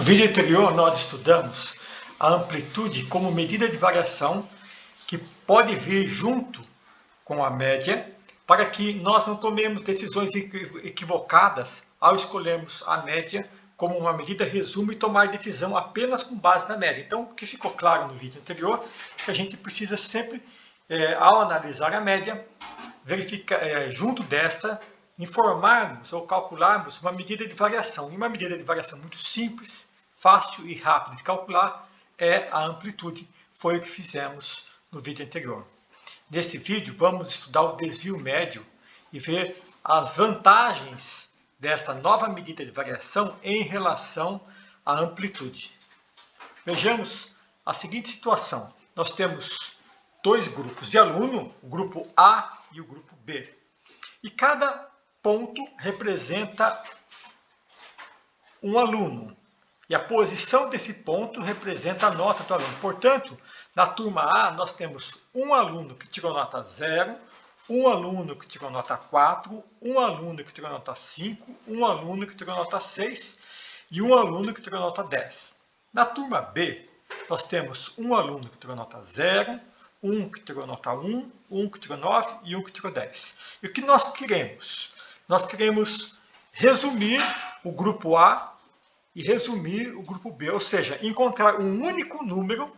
No vídeo anterior, nós estudamos a amplitude como medida de variação que pode vir junto com a média para que nós não tomemos decisões equivocadas ao escolhermos a média como uma medida resumo e tomar decisão apenas com base na média. Então, o que ficou claro no vídeo anterior é que a gente precisa sempre, ao analisar a média, verificar, junto desta, informarmos ou calcularmos uma medida de variação. E uma medida de variação muito simples, fácil e rápida de calcular é a amplitude. Foi o que fizemos no vídeo anterior. Nesse vídeo vamos estudar o desvio médio e ver as vantagens desta nova medida de variação em relação à amplitude. Vejamos a seguinte situação. Nós temos dois grupos de aluno, o grupo A e o grupo B. E cada ponto representa um aluno. E a posição desse ponto representa a nota do aluno. Portanto, na turma A, nós temos um aluno que tirou nota 0, um aluno que tirou nota 4, um aluno que tirou nota 5, um aluno que tirou nota 6 e um aluno que tirou nota 10. Na turma B, nós temos um aluno que tirou nota 0, um que tirou nota 1, um que tirou 9 e um que tirou 10. E o que nós queremos? Nós queremos resumir o grupo A e resumir o grupo B, ou seja, encontrar um único número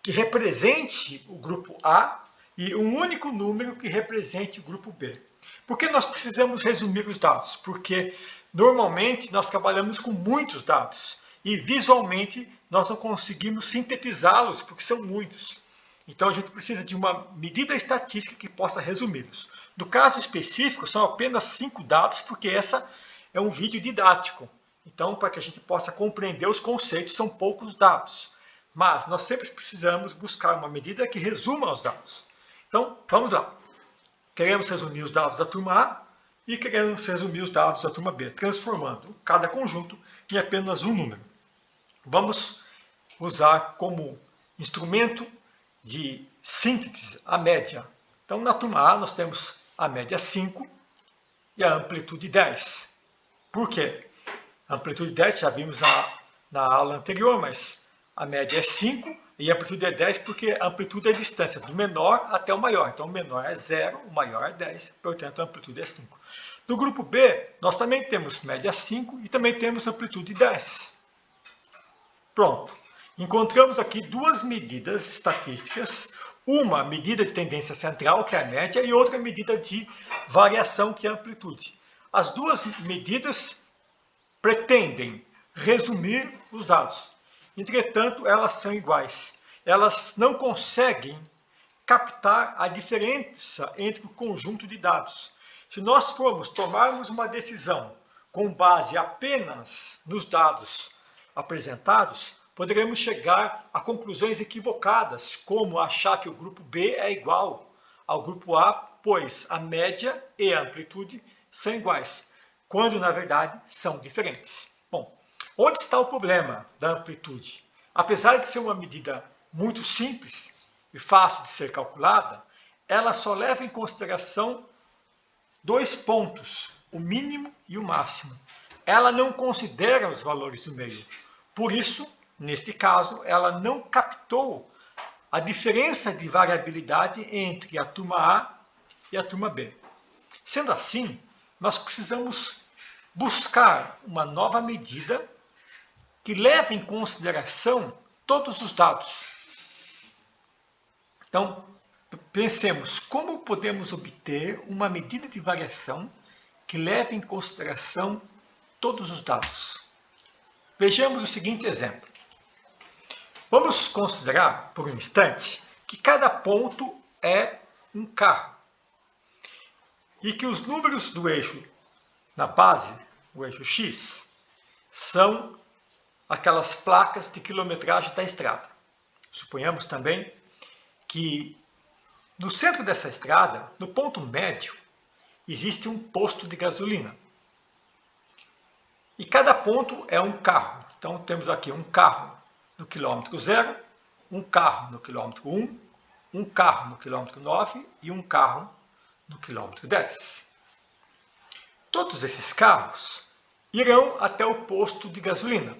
que represente o grupo A e um único número que represente o grupo B. Por que nós precisamos resumir os dados? Porque normalmente nós trabalhamos com muitos dados e visualmente nós não conseguimos sintetizá-los porque são muitos. Então a gente precisa de uma medida estatística que possa resumi-los. No caso específico, são apenas 5 dados, porque essa é um vídeo didático. Então, para que a gente possa compreender os conceitos, são poucos dados. Mas nós sempre precisamos buscar uma medida que resuma os dados. Então, vamos lá. Queremos resumir os dados da turma A e queremos resumir os dados da turma B, transformando cada conjunto em apenas um número. Vamos usar como instrumento de síntese a média. Então, na turma A, nós temos a média 5 e a amplitude 10. Por quê? A amplitude 10 já vimos na aula anterior, mas a média é 5 e a amplitude é 10 porque a amplitude é a distância do menor até o maior. Então, o menor é 0, o maior é 10, portanto, a amplitude é 5. No grupo B, nós também temos média 5 e também temos amplitude 10. Pronto. Encontramos aqui duas medidas estatísticas, uma medida de tendência central, que é a média, e outra medida de variação, que é a amplitude. As duas medidas pretendem resumir os dados. Entretanto, elas são iguais. Elas não conseguem captar a diferença entre o conjunto de dados. Se nós tomarmos uma decisão com base apenas nos dados apresentados, poderemos chegar a conclusões equivocadas, como achar que o grupo B é igual ao grupo A, pois a média e a amplitude são iguais, quando na verdade são diferentes. Bom, onde está o problema da amplitude? Apesar de ser uma medida muito simples e fácil de ser calculada, ela só leva em consideração dois pontos, o mínimo e o máximo. Ela não considera os valores do meio. Por isso, neste caso, ela não captou a diferença de variabilidade entre a turma A e a turma B. Sendo assim, nós precisamos buscar uma nova medida que leve em consideração todos os dados. Então, pensemos como podemos obter uma medida de variação que leve em consideração todos os dados. Vejamos o seguinte exemplo. Vamos considerar, por um instante, que cada ponto é um carro e que os números do eixo na base, o eixo X, são aquelas placas de quilometragem da estrada. Suponhamos também que no centro dessa estrada, no ponto médio, existe um posto de gasolina. E cada ponto é um carro. Então temos aqui um carro no quilômetro 0, um carro no quilômetro 1, um carro no quilômetro 9 e um carro no quilômetro 10. Todos esses carros irão até o posto de gasolina,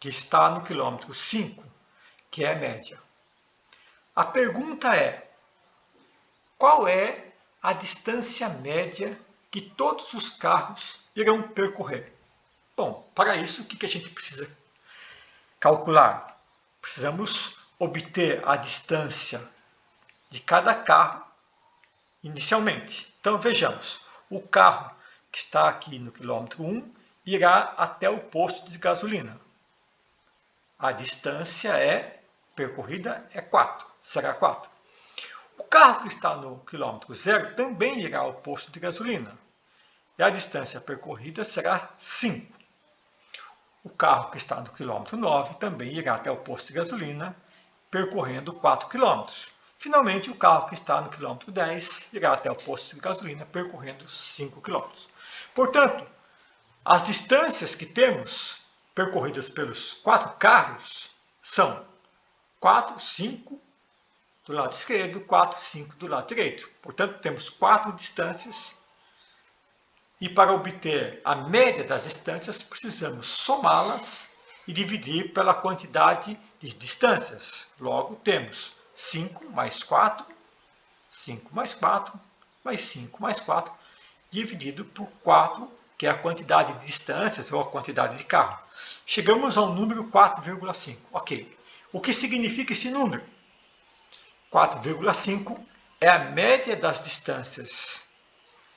que está no quilômetro 5, que é a média. A pergunta é: qual é a distância média que todos os carros irão percorrer? Bom, para isso, o que a gente precisa calcular? Precisamos obter a distância de cada carro inicialmente. Então, vejamos, o carro que está aqui no quilômetro 1 irá até o posto de gasolina. A distância percorrida é 4, será 4. O carro que está no quilômetro 0 também irá ao posto de gasolina. E a distância percorrida será 5. O carro que está no quilômetro 9 também irá até o posto de gasolina, percorrendo 4 km. Finalmente, o carro que está no quilômetro 10 irá até o posto de gasolina, percorrendo 5 km. Portanto, as distâncias que temos percorridas pelos 4 carros são 4, 5 do lado esquerdo, 4, 5 do lado direito. Portanto, temos 4 distâncias. E para obter a média das distâncias, precisamos somá-las e dividir pela quantidade de distâncias. Logo, temos 5 mais 4, 5 mais 4, mais 5 mais 4, dividido por 4, que é a quantidade de distâncias ou a quantidade de carro. Chegamos ao número 4,5. Ok. O que significa esse número? 4,5 é a média das distâncias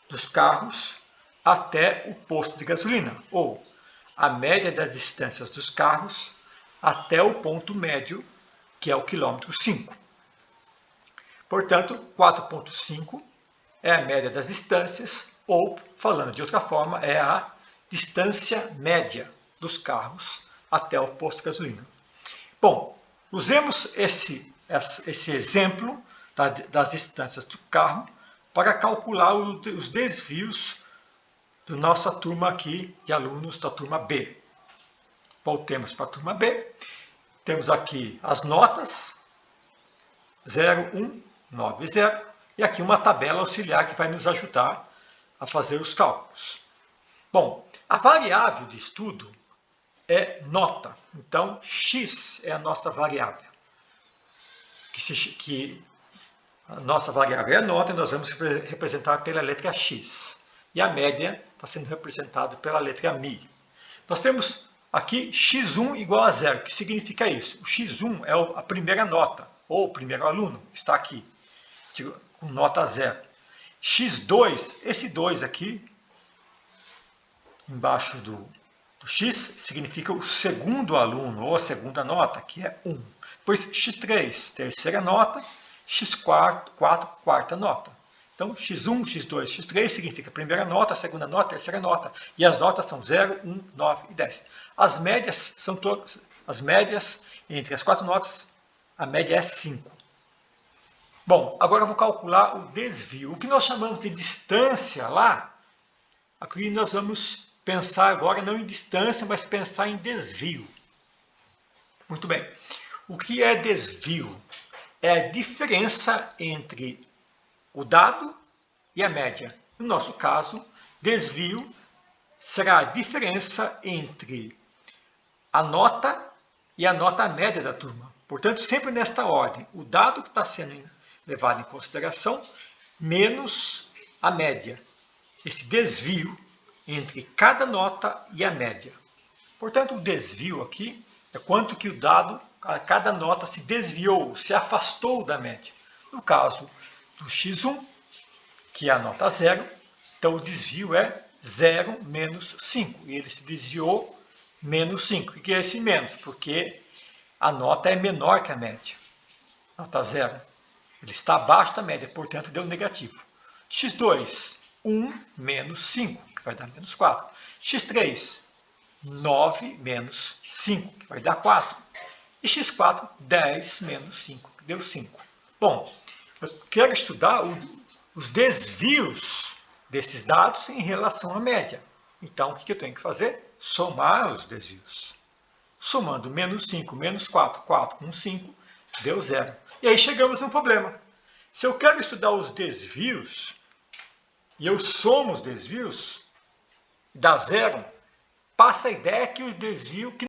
dos carros até o posto de gasolina, ou a média das distâncias dos carros até o ponto médio, que é o quilômetro 5. Portanto, 4,5 é a média das distâncias, ou, falando de outra forma, é a distância média dos carros até o posto de gasolina. Bom, usemos esse exemplo das distâncias do carro para calcular os desvios da nossa turma aqui de alunos da turma B. Voltemos para a turma B. Temos aqui as notas 0, 1, 9, 0 e aqui uma tabela auxiliar que vai nos ajudar a fazer os cálculos. Bom, a variável de estudo é nota. Então, x é a nossa variável. Que a nossa variável é nota e nós vamos representar pela letra x. E a média está sendo representada pela letra mi. Nós temos aqui x1 igual a 0. O que significa isso? O x1 é a primeira nota, ou o primeiro aluno que está aqui, com nota 0. x2, esse 2 aqui, embaixo do x, significa o segundo aluno, ou a segunda nota, que é 1. Depois x3, terceira nota, x4, quarta nota. Então, x1, x2, x3 significa primeira nota, segunda nota, terceira nota. E as notas são 0, 1, 9 e 10. As médias são todas, as médias entre as 4 notas, a média é 5. Bom, agora eu vou calcular o desvio. O que nós chamamos de distância lá, aqui nós vamos pensar agora não em distância, mas pensar em desvio. Muito bem. O que é desvio? É a diferença entre o dado e a média. No nosso caso, desvio será a diferença entre a nota e a nota média da turma. Portanto, sempre nesta ordem, o dado que está sendo levado em consideração menos a média. Esse desvio entre cada nota e a média. Portanto, o desvio aqui é quanto que o dado, cada nota se desviou, se afastou da média. No caso do x1, que é a nota 0, então o desvio é 0 menos 5. E ele se desviou menos 5. O que é esse menos? Porque a nota é menor que a média. Nota 0. Ele está abaixo da média, portanto deu negativo. x2, 1 menos 5, que vai dar menos 4. x3, 9 menos 5, que vai dar 4. E x4, 10 menos 5, que deu 5. Bom, eu quero estudar os desvios desses dados em relação à média. Então, o que eu tenho que fazer? Somar os desvios. Somando menos 5, menos 4, 4 com 5, deu 0. E aí chegamos no problema. Se eu quero estudar os desvios, e eu somo os desvios, dá 0, passa a ideia que o desvio